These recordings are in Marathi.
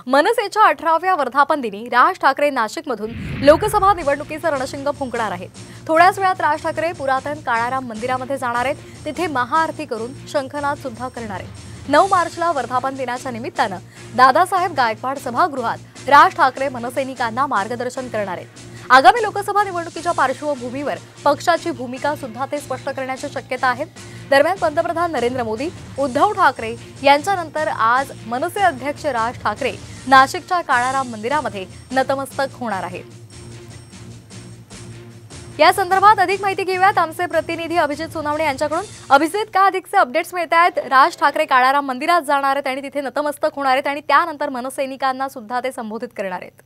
मनसेच्या 18व्या वर्धापन दिनी राज ठाकरे नाशिकमधून लोकसभा निवडणुकीचं रणशिंग फुंकणार आहेत। थोड्याच वेळात राज ठाकरे पुरातन काळाराम मंदिरामध्ये जाणार आहेत। तिथे महाआरती करून शंखनाद सुद्धा करणार आहेत। 9 मार्चला वर्धापन दिनाच्या निमित्तानं दादासाहेब गायकवाड सभागृहात राज ठाकरे मनसैनिकांना मार्गदर्शन करणार आहेत। आगामी लोकसभा निवडणुकीच्या पार्श्वभूमीवर पक्षाची भूमिका सुद्धा ते स्पष्ट करण्याची शक्यता आहे। दरम्यान पंतप्रधान नरेंद्र मोदी, उद्धव ठाकरे यांच्यानंतर आज मनसे अध्यक्ष राज ठाकरे नाशिकच्या काळाराम मंदिरामध्ये नतमस्तक होणार आहेत। या संदर्भात अधिक माहिती घेऊयात आमचे प्रतिनिधी अभिजित सोनावणे यांच्याकडून। अभिजित, का अधिकचे अपडेट्स मिळत आहेत? राज ठाकरे काळाराम मंदिरात जाणार आहेत आणि तिथे नतमस्तक होणार आहेत आणि त्यानंतर मनसैनिकांना सुद्धा ते संबोधित करणार आहेत।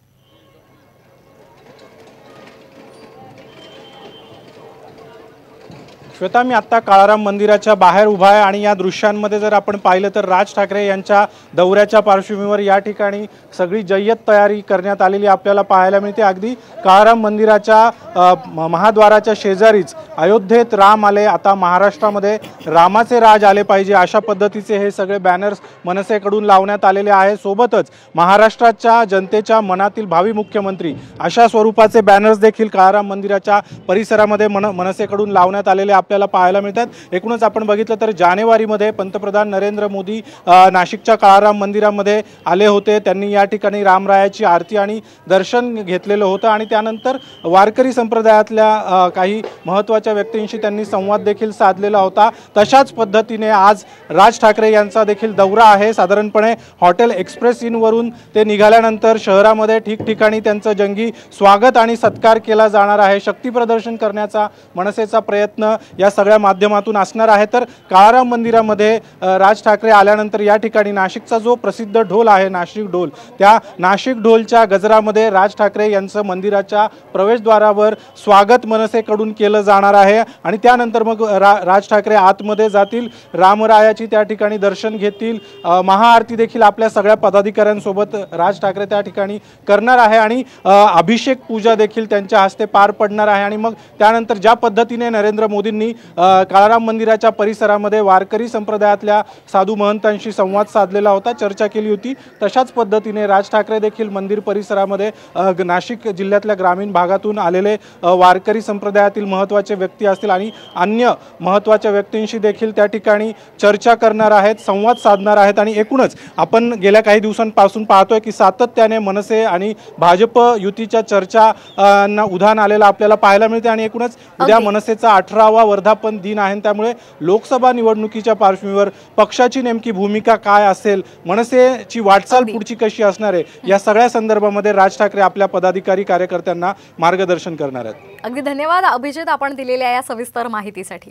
श्वेता, मी आता काळाराम मंदिराच्या बाहेर उभा आहे आणि या दृश्यांमध्ये जर आपण पाहिलं तर राज ठाकरे यांच्या दौऱ्याच्या पार्श्वभूमीवर या ठिकाणी सगळी जय्यत तयारी करण्यात आलेली आपल्याला पाहायला मिळते। अगदी काळाराम मंदिराच्या महाद्वाराच्या शेजारीच अयोध्येत राम आले, आता महाराष्ट्रामध्ये रामाचे राज आले पाहिजे अशा पद्धतीचे हे सगळे बॅनर्स मनसेकडून लावण्यात आलेले आहे। सोबतच महाराष्ट्राच्या जनतेच्या मनातील भावी मुख्यमंत्री अशा स्वरूपाचे बॅनर्स देखील काळाराम मंदिराच्या परिसरामध्ये मनसेकडून लावण्यात आलेले आपल्याला पाहायला मिळतात। एकूणच आपण बघितलं तर जानेवारीमध्ये पंतप्रधान नरेंद्र मोदी नाशिकच्या काळाराम मंदिरामध्ये आले होते। त्यांनी या ठिकाणी रामरायाची आरती आणि दर्शन घेतलेलं होतं आणि त्यानंतर वारकरी संप्रदायातल्या काही महत्त्वाच्या व्यक्तींशी त्यांनी संवाद देखील साधलेला होता। तशाच पद्धतीने आज राज ठाकरे यांचा देखील दौरा आहे। साधारणपणे हॉटेल एक्सप्रेस इन वरून ते निघाल्यानंतर शहरामध्ये ठिकठिकाणी त्यांचं जंगी स्वागत आणि सत्कार केला जाणार आहे। शक्ती प्रदर्शन करण्याचा मनसेचा प्रयत्न या सगळ्या माध्यमातून असणार आहे। तर काळाराम मंदिरामध्ये राज ठाकरे आल्यानंतर या ठिकाणी नाशिकचा जो प्रसिद्ध ढोल आहे नाशिक ढोल, त्या नाशिक ढोलच्या गजरामध्ये राज ठाकरे यांचं मंदिराच्या प्रवेशद्वारावर स्वागत मनसेकडून केलं जाणार आहे आणि त्यानंतर मग राज ठाकरे आतमध्ये जातील, रामरायाची त्या ठिकाणी दर्शन घेतील, महाआरती देखील आपल्या सगळ्या पदाधिकाऱ्यांसोबत राज ठाकरे त्या ठिकाणी करणार आहे आणि अभिषेक पूजा देखील त्यांच्या हस्ते पार पडणार आहे। आणि मग त्यानंतर ज्या पद्धतीने नरेंद्र मोदींनी काळाराम मंदिराच्या परिसरामध्ये वारकरी संप्रदायातल्या साधू महंतांशी संवाद साधलेला होता, चर्चा केली होती, तशाच पद्धतीने राज ठाकरे देखील मंदिर परिसरामध्ये नाशिक जिल्ह्यातल्या ग्रामीण भागातून आलेले वारकरी संप्रदायातील महत्त्वाचे व्यक्ती असतील आणि अन्य महत्त्वाच्या व्यक्तींशी देखील त्या ठिकाणी चर्चा करणार आहेत, संवाद साधणार आहेत। आणि एकूणच आपण गेल्या काही दिवसांपासून पाहतोय की सातत्याने मनसे आणि भाजप युतीच्या चर्चांना उधाण आलेलं आपल्याला पाहायला मिळते आणि एकूणच उद्या मनसेचा 18वा वर्धापन दिन आहे, त्यामुळे लोकसभा निवडणुकीच्या पार्श्वभूमीवर पक्षाची नेमकी भूमिका काय असेल, मनसेची वाटचाल पुढची कशी असणार आहे, या सगळ्या संदर्भामध्ये राज ठाकरे आपल्या पदाधिकारी कार्यकर्त्यांना मार्गदर्शन करणार आहेत। अगदी धन्यवाद अभिजित, आपण दिलेल्या या सविस्तर माहितीसाठी।